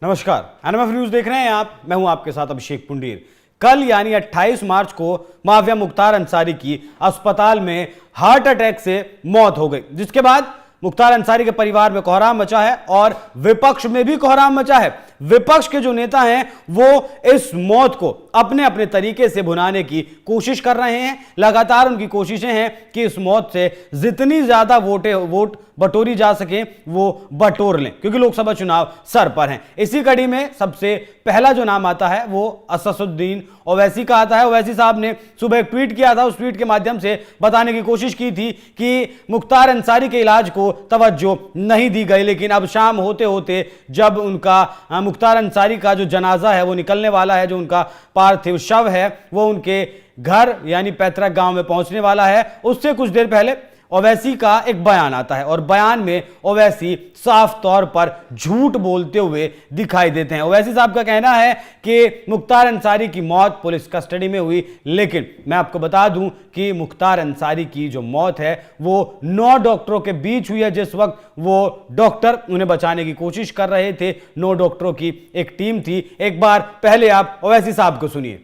नमस्कार, NMF news देख रहे हैं आप। मैं हूं आपके साथ अभिषेक पुंडीर। कल यानी 28 मार्च को माफिया मुख्तार अंसारी की अस्पताल में हार्ट अटैक से मौत हो गई, जिसके बाद मुख्तार अंसारी के परिवार में कोहराम मचा है और विपक्ष में भी कोहराम मचा है। विपक्ष के जो नेता हैं वो इस मौत को अपने अपने तरीके से भुनाने की कोशिश कर रहे हैं। लगातार उनकी कोशिशें हैं कि इस मौत से जितनी ज्यादा वोट बटोरी जा सके वो बटोर लें, क्योंकि लोकसभा चुनाव सर पर हैं। इसी कड़ी में सबसे पहला जो नाम आता है वो असदुद्दीन ओवैसी का आता है। ओवैसी साहब ने सुबह एक ट्वीट किया था। उस ट्वीट के माध्यम से बताने की कोशिश की थी कि मुख्तार अंसारी के इलाज को तवज्जो नहीं दी गई, लेकिन अब शाम होते होते जब उनका मुख्तार अंसारी का जो जनाजा है वो निकलने वाला है, जो उनका पार्थिव शव है वो उनके घर यानी पैतृक गांव में पहुंचने वाला है, उससे कुछ देर पहले ओवैसी का एक बयान आता है और बयान में ओवैसी साफ तौर पर झूठ बोलते हुए दिखाई देते हैं। ओवैसी साहब का कहना है कि मुख्तार अंसारी की मौत पुलिस कस्टडी में हुई, लेकिन मैं आपको बता दूं कि मुख्तार अंसारी की जो मौत है वो 9 डॉक्टरों के बीच हुई है। जिस वक्त वो डॉक्टर उन्हें बचाने की कोशिश कर रहे थे, 9 डॉक्टरों की एक टीम थी। एक बार पहले आप ओवैसी साहब को सुनिए।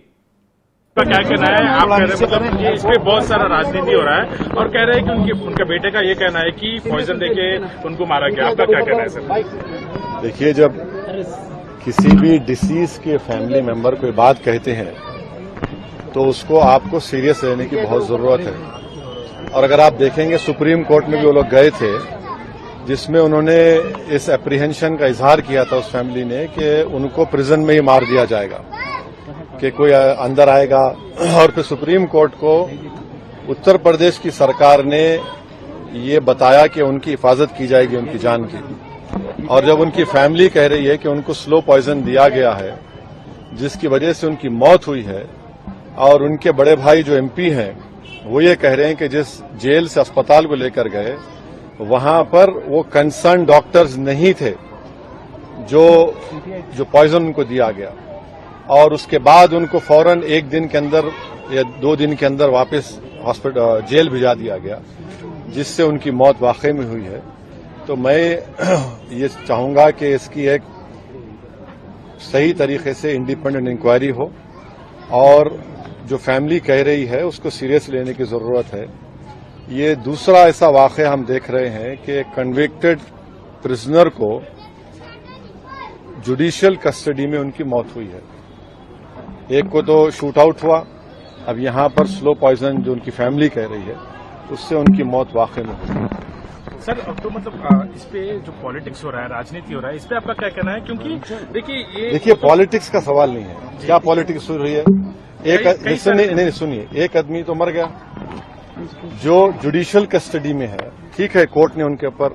क्या कहना है? आप कह रहे हैं मतलब ये इस पे बहुत सारा राजनीति हो रहा है और कह रहे हैं कि उनके बेटे का ये कहना है कि पॉइजन देके उनको मारा गया। आपका क्या कहना है सर? देखिए, जब किसी भी डिसीज के फैमिली मेंबर कोई बात कहते हैं तो उसको आपको सीरियस लेने की बहुत जरूरत है। और अगर आप देखेंगे सुप्रीम कोर्ट में भी वो लोग गए थे, जिसमें उन्होंने इस एप्रीहेंशन का इजहार किया था उस फैमिली ने कि उनको प्रिजन में ही मार दिया जाएगा, कि कोई अंदर आएगा। और फिर सुप्रीम कोर्ट को उत्तर प्रदेश की सरकार ने ये बताया कि उनकी हिफाजत की जाएगी, उनकी जान की। और जब उनकी फैमिली कह रही है कि उनको स्लो पॉइजन दिया गया है जिसकी वजह से उनकी मौत हुई है, और उनके बड़े भाई जो एमपी हैं वो ये कह रहे हैं कि जिस जेल से अस्पताल को लेकर गए वहां पर वो कंसर्न डॉक्टर्स नहीं थे जो पॉइजन उनको दिया गया, और उसके बाद उनको फौरन 1 दिन के अंदर या 2 दिन के अंदर वापस हॉस्पिटल जेल भिजा दिया गया, जिससे उनकी मौत वाकई में हुई है। तो मैं ये चाहूंगा कि इसकी एक सही तरीके से इंडिपेंडेंट इंक्वायरी हो और जो फैमिली कह रही है उसको सीरियस लेने की जरूरत है। ये दूसरा ऐसा वाकया हम देख रहे हैं कि कन्विक्टेड प्रिजनर को जुडिशियल कस्टडी में उनकी मौत हुई है। एक को तो शूट आउट हुआ, अब यहां पर स्लो पॉइजन जो उनकी फैमिली कह रही है उससे उनकी मौत वाकई में हुई। सर अब तो मतलब इस पे जो पॉलिटिक्स हो रहा है, राजनीति हो रहा है, इस पे आपका क्या कहना है? क्योंकि देखिए पॉलिटिक्स का सवाल नहीं है। क्या पॉलिटिक्स हो रही है? सुनिए, एक आदमी तो मर गया जो जुडिशियल कस्टडी में है, ठीक है, कोर्ट ने उनके ऊपर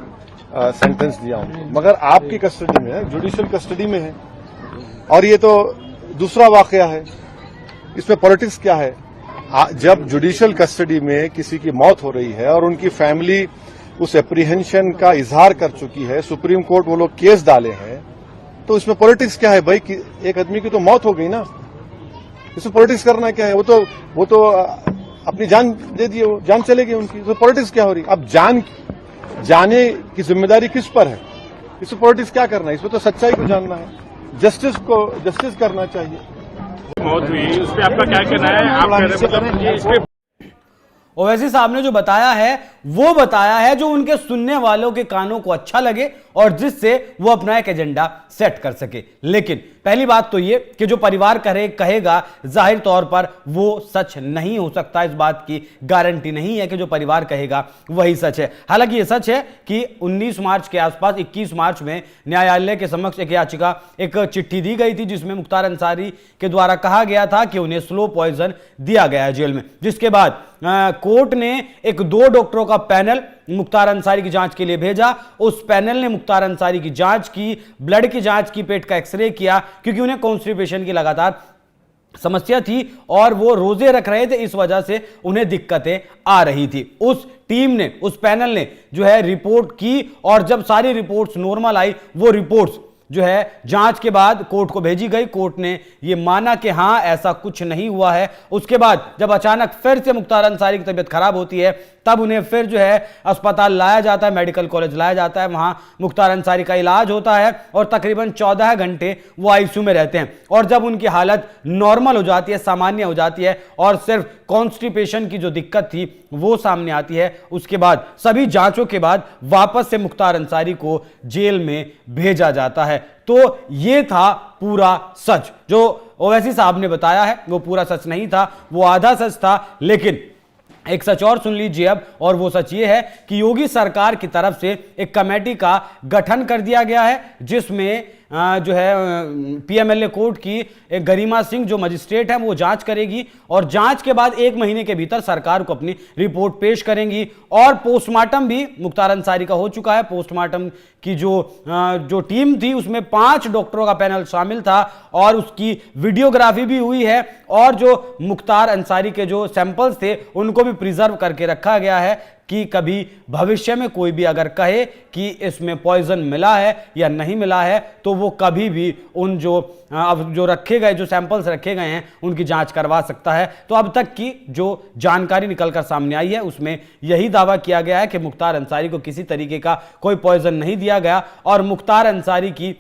सेंटेंस दिया उनको, मगर आपकी कस्टडी में है, जुडिशियल कस्टडी में है। और ये तो दूसरा वाकया है, इसमें पॉलिटिक्स क्या है? जब जुडिशियल कस्टडी में किसी की मौत हो रही है और उनकी फैमिली उस एप्रीहेंशन का इजहार कर चुकी है, सुप्रीम कोर्ट वो लोग केस डाले हैं, तो इसमें पॉलिटिक्स क्या है भाई? कि एक आदमी की तो मौत हो गई ना, इसमें पॉलिटिक्स करना क्या है? वो तो अपनी जान दे दिए, वो जान चलेगी उनकी, तो पॉलिटिक्स क्या हो रही? अब जाने की जिम्मेदारी किस पर है? इसमें पॉलिटिक्स क्या करना है? इसमें तो सच्चाई को जानना है, जस्टिस करना चाहिए। मौत हुई उस पर आपका क्या कहना है? आप कह रहे हैं मतलब ये इस पे ओवैसी साहब ने जो बताया है वो बताया है जो उनके सुनने वालों के कानों को अच्छा लगे और जिससे वो अपना एक एजेंडा सेट कर सके। लेकिन पहली बात तो ये कि जो परिवार कहेगा जाहिर तौर पर वो सच नहीं हो सकता। इस बात की गारंटी नहीं है कि जो परिवार कहेगा वही सच है। हालांकि ये सच है कि 19 मार्च के आसपास 21 मार्च में न्यायालय के समक्ष एक चिट्ठी दी गई थी जिसमें मुख्तार अंसारी के द्वारा कहा गया था कि उन्हें स्लो पॉइजन दिया गया है जेल में। जिसके बाद कोर्ट ने एक 2 डॉक्टरों का पैनल मुख्तार अंसारी की जांच के लिए भेजा। उस पैनल ने मुख्तार अंसारी की जांच की, ब्लड की जांच की, पेट का एक्सरे किया, क्योंकि उन्हें कॉन्स्टिपेशन की लगातार समस्या थी और वो रोजे रख रहे थे, इस वजह से उन्हें दिक्कतें आ रही थी। उस टीम ने, उस पैनल ने जो है रिपोर्ट की और जब सारी रिपोर्ट्स नॉर्मल आई, वो रिपोर्ट्स जो है जांच के बाद कोर्ट को भेजी गई। कोर्ट ने यह माना कि हां ऐसा कुछ नहीं हुआ है। उसके बाद जब अचानक फिर से मुख्तार अंसारी की तबीयत खराब होती है तब उन्हें फिर जो है अस्पताल लाया जाता है, मेडिकल कॉलेज लाया जाता है, वहां मुख्तार अंसारी का इलाज होता है और तकरीबन 14 घंटे वो आईसीयू में रहते हैं। और जब उनकी हालत नॉर्मल हो जाती है, सामान्य हो जाती है और सिर्फ कॉन्स्टिपेशन की जो दिक्कत थी वो सामने आती है, उसके बाद सभी जांचों के बाद वापस से मुख्तार अंसारी को जेल में भेजा जाता है। तो ये था पूरा सच। जो ओवैसी साहब ने बताया है वो पूरा सच नहीं था, वो आधा सच था। लेकिन एक सच और सुन लीजिए अब, और वो सच ये है कि योगी सरकार की तरफ से एक कमेटी का गठन कर दिया गया है, जिसमें जो है पीएमएलए कोर्ट की एक गरिमा सिंह जो मजिस्ट्रेट है वो जांच करेगी और जांच के बाद 1 महीने के भीतर सरकार को अपनी रिपोर्ट पेश करेंगी। और पोस्टमार्टम भी मुख्तार अंसारी का हो चुका है। पोस्टमार्टम की जो टीम थी उसमें 5 डॉक्टरों का पैनल शामिल था और उसकी वीडियोग्राफी भी हुई है और जो मुख्तार अंसारी के जो सैंपल्स थे उनको भी प्रिजर्व करके रखा गया है कि कभी भविष्य में कोई भी अगर कहे कि इसमें पॉइजन मिला है या नहीं मिला है तो वो कभी भी उन जो रखे गए जो सैंपल्स रखे गए हैं उनकी जांच करवा सकता है। तो अब तक की जो जानकारी निकलकर सामने आई है उसमें यही दावा किया गया है कि मुख्तार अंसारी को किसी तरीके का कोई पॉइजन नहीं दिया गया और मुख्तार अंसारी की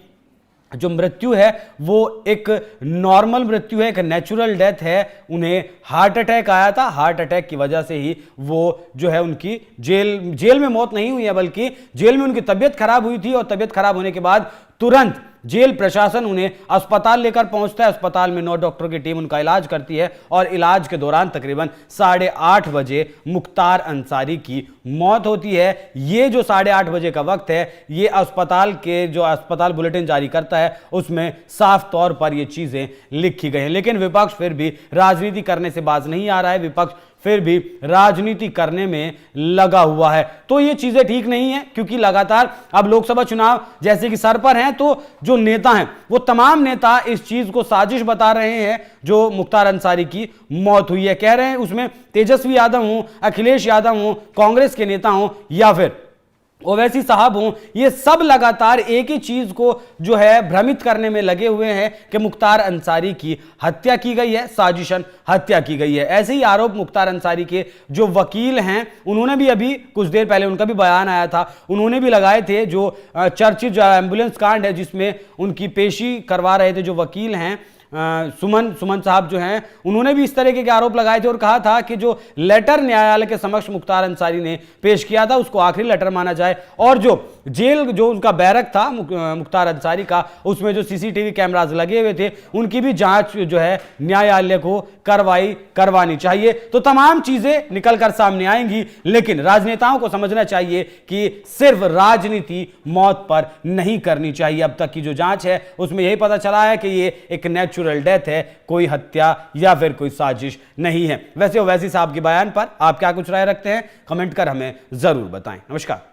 जो मृत्यु है वो एक नॉर्मल मृत्यु है, एक नेचुरल डेथ है। उन्हें हार्ट अटैक आया था, हार्ट अटैक की वजह से ही वो जो है उनकी जेल में मौत नहीं हुई है, बल्कि जेल में उनकी तबीयत खराब हुई थी और तबीयत खराब होने के बाद तुरंत जेल प्रशासन उन्हें अस्पताल लेकर पहुंचता है। अस्पताल में 9 डॉक्टरों की टीम उनका इलाज करती है और इलाज के दौरान तकरीबन 8:30 बजे मुख्तार अंसारी की मौत होती है। ये जो 8:30 बजे का वक्त है, ये अस्पताल के जो अस्पताल बुलेटिन जारी करता है उसमें साफ तौर पर ये चीजें लिखी गई हैं। लेकिन विपक्ष फिर भी राजनीति करने से बाज नहीं आ रहा है, विपक्ष फिर भी राजनीति करने में लगा हुआ है। तो ये चीजें ठीक नहीं है, क्योंकि लगातार अब लोकसभा चुनाव जैसे कि सर पर हैं, तो जो नेता हैं वो तमाम नेता इस चीज को साजिश बता रहे हैं जो मुख्तार अंसारी की मौत हुई है। कह रहे हैं उसमें तेजस्वी यादव हो, अखिलेश यादव हो, कांग्रेस के नेता हो या फिर ओवैसी साहब हों, ये सब लगातार एक ही चीज को जो है भ्रमित करने में लगे हुए हैं कि मुख्तार अंसारी की हत्या की गई है, साजिशन हत्या की गई है। ऐसे ही आरोप मुख्तार अंसारी के जो वकील हैं उन्होंने भी अभी कुछ देर पहले उनका भी बयान आया था, उन्होंने भी लगाए थे। जो चर्चित एम्बुलेंस कांड है जिसमें उनकी पेशी करवा रहे थे जो वकील हैं सुमन साहब जो हैं, उन्होंने भी इस तरह के आरोप लगाए थे और कहा था कि जो लेटर न्यायालय के समक्ष मुख्तार अंसारी ने पेश किया था उसको आखिरी लेटर माना जाए और जो जेल जो उनका बैरक था मुख्तार अंसारी का, उसमें जो सीसीटीवी कैमरास लगे हुए थे उनकी भी जांच जो है न्यायालय को करवानी चाहिए। तो तमाम चीजें निकलकर सामने आएंगी, लेकिन राजनेताओं को समझना चाहिए कि सिर्फ राजनीति मौत पर नहीं करनी चाहिए। अब तक की जो जांच है उसमें यही पता चला है कि ये एक नेचुरल डेथ है, कोई हत्या या फिर कोई साजिश नहीं है। वैसे ओवैसी साहब के बयान पर आप क्या कुछ राय रखते हैं, कमेंट कर हमें जरूर बताएं। नमस्कार।